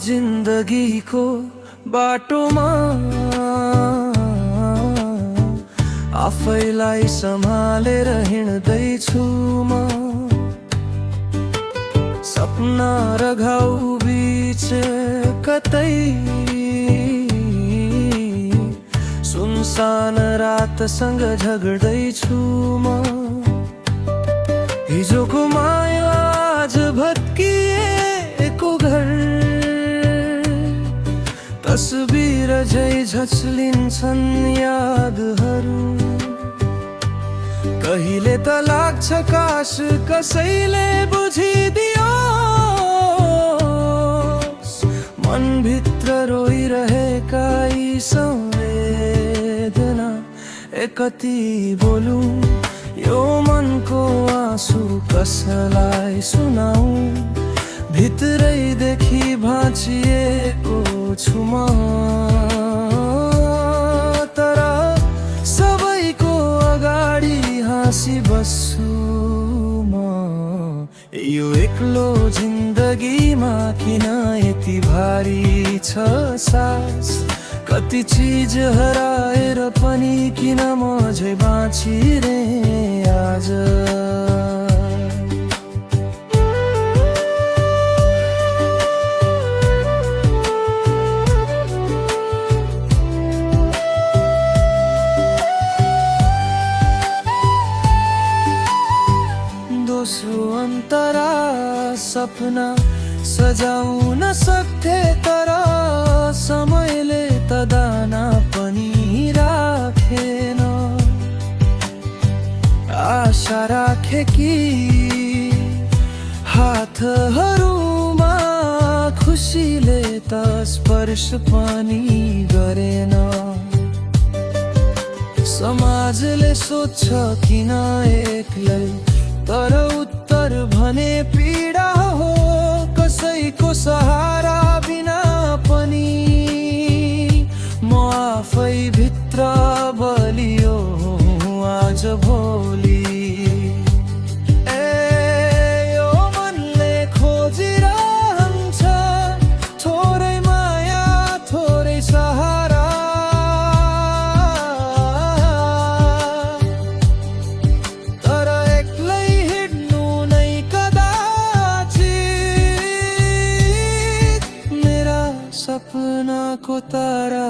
जिन्दगीको बाटोमा आफैलाई सम्हालेर हिँड्दैछु म। सपना र घाउ बीच कतै सुनसान रातसँग झगड्दैछु म। हिजोको माया आज भत्किएको घर, तस्बिर झै झच्लिन्छन् यादहरू। कहिले त लाग्छ काश कसैले बुझिदियोस् मनभित्र रोइरहेका यी संवेदना। कति बोलूं यो मनको आँसु कसलाई सुनाऊं, भित्रैदेखि भाँचिएको छु म। तर सबैको अगाडि हाँसी बस्छु म। यो एक्लो जिन्दगीमा किन यति भारी छ सास, कति चीज हराएर पनि किन म झै बाँचिरे आज। दोस्रो अन्तरा सपना सजाउन सक्थे, तर समयले त दाना पनि राखेन। आशा राखे कि हातहरूमा खुसीले त स्पर्श पनि गरेन। समाजले सोध्छ किन एक्लै, तर उत्तर भने पीडा हो। कसैको सहारा बिना पनि म आफै भित्र बलियो आज भोलि। यो मनले खोजिरहन्छ थोरै माया थोरै सहारा। तर एक्लै हिँड्नु नै कदाचित मेरा सपनाको तारा।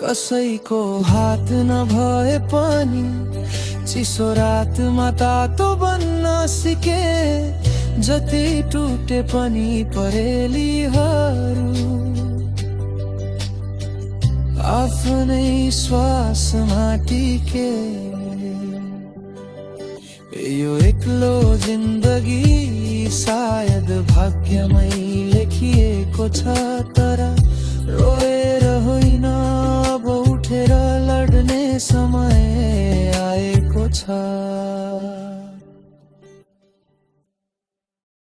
कसैको हात नभए पनि चिसो रातमा तातो बन्न सिके। जति टुटे पनि परेलीहरू आफ्नै श्वासमा टिके। यो एक्लो जिन्दगी सायद भाग्यमै लेखिएको छ, तर रोएर होइन अब उठेर लड्ने समय आएको छ।